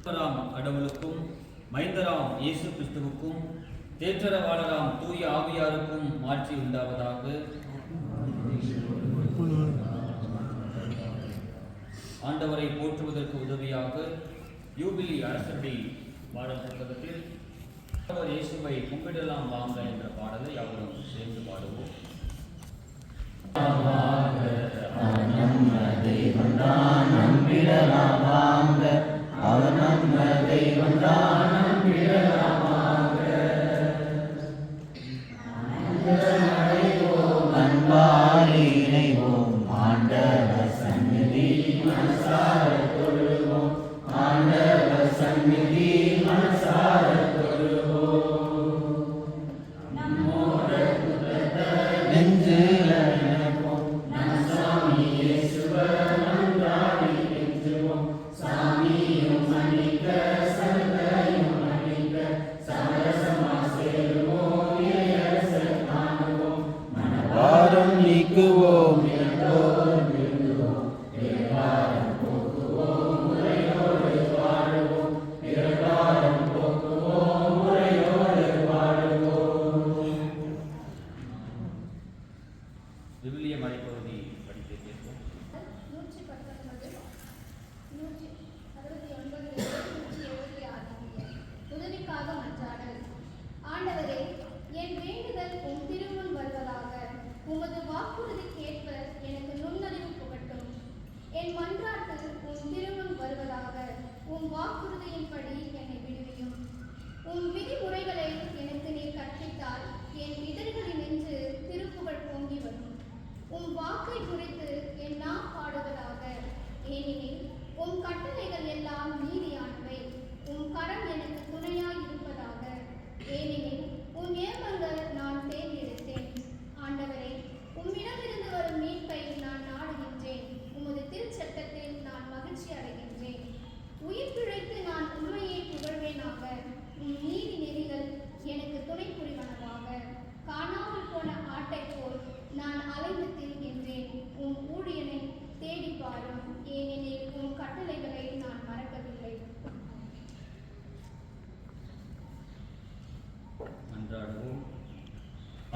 கடவுளுக்கும் மைந்தராம் இயேசு கிறிஸ்துவுக்கும் தேற்றரவாளராம் தூய ஆவியாருக்கும் மாட்சி உண்டாவதாக. ஆண்டவரை போற்றுவதற்கு உதவியாக யூபிலி அரசடி பாடல் புத்தகத்தில் ஆண்டவர் இயேசுவை கும்பிடலாம் வாங்க என்ற பாடலை அவரும் சேர்ந்து பாடுவோம்.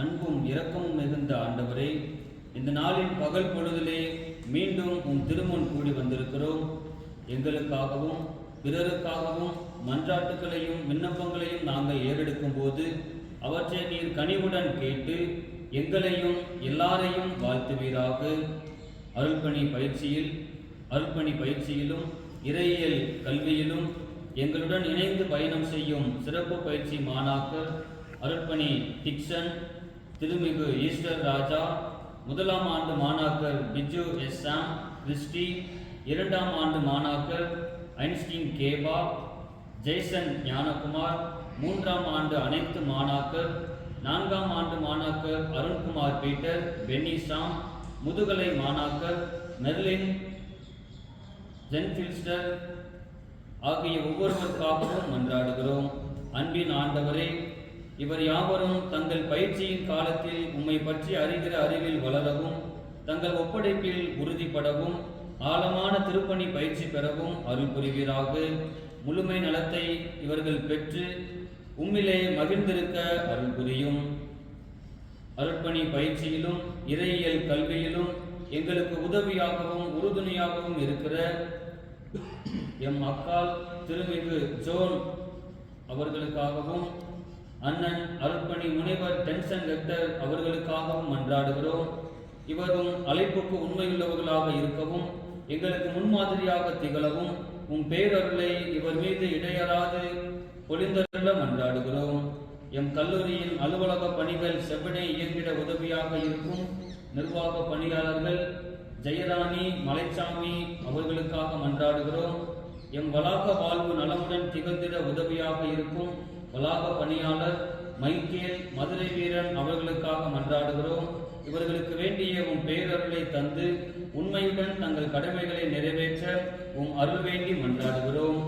அன்பும் இரக்கமும் மிகுந்த ஆண்டவரே, இந்த நாளின் பகல் பொழுதிலே மீண்டும் உம் திருமுன் கூடி வந்திருக்கிறோம். எங்களுக்காகவும் பிறருக்காகவும் மன்றாட்டுகளையும் விண்ணப்பங்களையும் நாங்கள் ஏறெடுக்கும் போது அவற்றை நீர் கனிவுடன் கேட்டு எங்களையும் எல்லாரையும் வாழ்த்துவீராக. அருள்பணி பயிற்சியிலும் இறையியல் கல்வியிலும் எங்களுடன் இணைந்து பயணம் செய்யும் சிறப்பு பயிற்சி மாணாக்கர் அருள்பணி டிக்சன், திருமிகு ஈஸ்டர் ராஜா, 1ஆம் ஆண்டு மாணாக்கர் பிஜு எஸ் சாம் கிறிஸ்டி, 2ஆம் ஆண்டு மாணாக்கர் ஐன்ஸ்டீன் கேபா, ஜெய்சன் ஞானகுமார், 3ஆம் ஆண்டு அனைத்து மாணாக்கர், 4ஆம் ஆண்டு மாணாக்கர் அருண்குமார் பீட்டர், பென்னி சாம், முதுகலை மாணாக்கர் மெர்லின் ஜென்ஃபில்ஸ்டர் ஆகிய ஒவ்வொருவருக்காகவும் மன்றாடுகிறோம். அன்பின் ஆண்டவரே, இவர் யாவரும் தங்கள் பயிற்சியின் காலத்தில் உம்மை பற்றி அறிகிற அறிவில் வளரவும், தங்கள் ஒப்படைப்பில் உறுதிப்படவும், ஆழமான திருப்பணி பயிற்சி பெறவும் அருள் புரிவீராக. முழுமை நலத்தை இவர்கள் பெற்று உம்மிலே மகிழ்ந்திருக்க அருள் புரியும். அருட்பணி பயிற்சியிலும் இறையியல் கல்வியிலும் எங்களுக்கு உதவியாகவும் உறுதுணையாகவும் இருக்கிற எம் அக்கால் திருமிகு ஜோன் அவர்களுக்காகவும், அண்ணன் அருட்பணி முனைவர் டென்சன் வெக்டர் அவர்களுக்காகவும் மன்றாடுகிறோம். இவரும் அழைப்புக்கு உண்மையுள்ளவர்களாக இருக்கவும், எங்களுக்கு முன்மாதிரியாக திகழவும் உம் பேரருளை இவர் மீது இடையறாது பொழிந்தருள மன்றாடுகிறோம். எம் கல்லூரியின் அலுவலக பணிகள் செவ்வனே இயங்கிட உதவியாக இருக்கும் நிர்வாக பணியாளர்கள் ஜெயராணி, மலைச்சாமி அவர்களுக்காக மன்றாடுகிறோம். எம் வளாக வாழ்வு நலமுடன் திகழ்ந்திட உதவியாக இருக்கும் வளாக பணியாளர் மைக்கேல், மதுரை வீரன் அவர்களுக்காக மன்றாடுகிறோம். இவர்களுக்கு வேண்டிய உம் பேரருளை தந்து உண்மையுடன் தங்கள் கடமைகளை நிறைவேற்ற உம் அருள் வேண்டி மன்றாடுகிறோம்.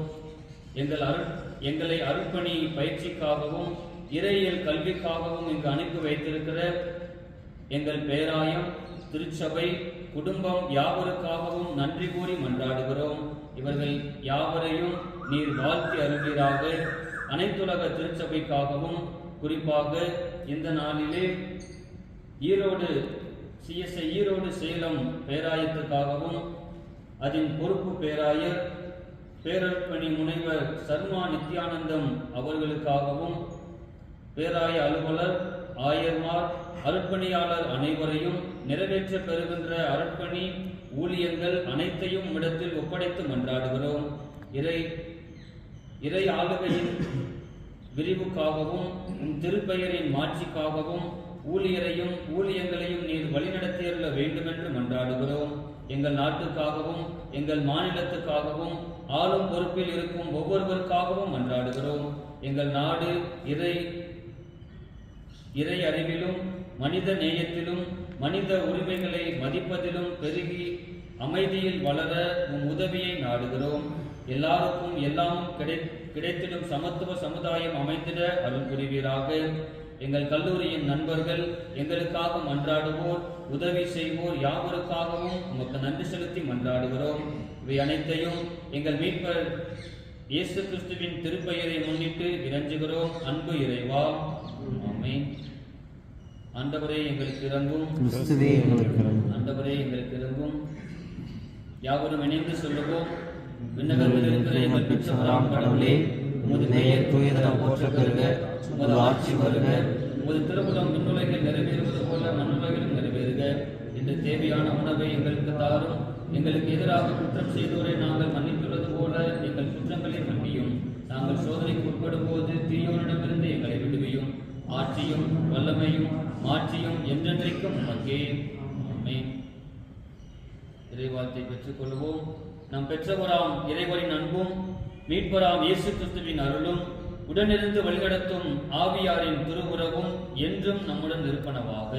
எங்களை அருட்பணி பயிற்சிக்காகவும் இறையியல் கல்விக்காகவும் இங்கு அனுப்பி வைத்திருக்கிற எங்கள் பேராயம், திருச்சபை, குடும்பம் யாவருக்காகவும் நன்றி கூறி மன்றாடுகிறோம். இவர்கள் யாவரையும் நீர் வாழ்த்தி அருள்வீராக. அனைத்துலக திருச்சபைக்காகவும் குறிப்பாக இந்த நாளிலே ஈரோடு CSI ஈரோடு சேலம் பேராயத்துக்காகவும் அதன் பொறுப்பு பேராயர் பேரற்பணி முனைவர் சர்மா நித்யானந்தம் அவர்களுக்காகவும் பேராய அலுவலர் ஆயர்மார் அருட்பணியாளர் அனைவரையும் நிறைவேற்ற பெறுகின்ற அருட்பணி ஊழியங்கள் அனைத்தையும் இடத்தில் ஒப்படைத்து மன்றாடுகிறோம். இறை ஆளுகையின் விரிவுக்காகவும் திருப்பெயரின் மாட்சிக்காகவும் ஊழியரையும் ஊழியங்களையும் நீர் வழிநடத்தியருள வேண்டுமென்று மன்றாடுகிறோம். எங்கள் நாட்டுக்காகவும் எங்கள் மாநிலத்துக்காகவும் ஆளும் பொறுப்பில் இருக்கும் ஒவ்வொருவருக்காகவும் மன்றாடுகிறோம். எங்கள் நாடு இறை அறிவிலும் மனித நேயத்திலும் மனித உரிமைகளை மதிப்பதிலும் பெருகி அமைதியில் வளர உதவியை நாடுகிறோம். எல்லாருக்கும் எல்லாமும் கிடைத்திடும் சமத்துவ சமுதாயம் அமைந்திட அருள் புரிவீராக. எங்கள் கல்லூரியின் நண்பர்கள், எங்களுக்காக மன்றாடுவோர், உதவி செய்வோர் யாவருக்காகவும் உமக்கு நன்றி செலுத்தி மன்றாடுகிறோம். இவை அனைத்தையும் எங்கள் மீட்பர் இயேசு கிறிஸ்துவின் திருப்பெயரை முன்னிட்டு இறைஞ்சுகிறோம். அன்பு இறைவா, ஆமென். ஆண்டவரே எங்களுக்கு இரங்கும். ஆண்டவரே எங்களுக்கு இரங்கும். யாவரும் இணைந்து சொல்லுவோம். விண்ணகத்தில் இருக்கிற எங்கள் பிச்சவராம் கடவுளே, உமது பெயர் தூயதென போற்றப் பெறுக. உமது ஆட்சி வருக. உமது திருவுளம் விண்ணுலகில் நிறைவேறுவது போல மண்ணுலகிலும் நிறைவேறுக. இன்று தேவையான உணவை எங்களுக்கு தாரும். எங்களுக்கு எதிராக குற்றம் செய்தோரை நாங்கள் மன்னித்துள்ளது போல எங்கள் குற்றங்களை மன்னியும். நாங்கள் சோதனைக்கு உட்படும் போது தீயோனிடமிருந்து எங்களை விடுவியும். ஆட்சியும் வல்லமையும் மாட்சியும் என்றென்றைக்கும் உமக்கே. ஆமென். இறைவார்த்தை பெற்றுக்கொள்வோம். நாம் பெற்றவராம் இறைவரின் அன்பும் மீட்பராம் இயேசு கிறிஸ்துவின் அருளும் உடனிருந்து வழிநடத்தும் ஆவியாரின் திருவுறவும் என்றும் நம்முடன் இருப்பனவாக.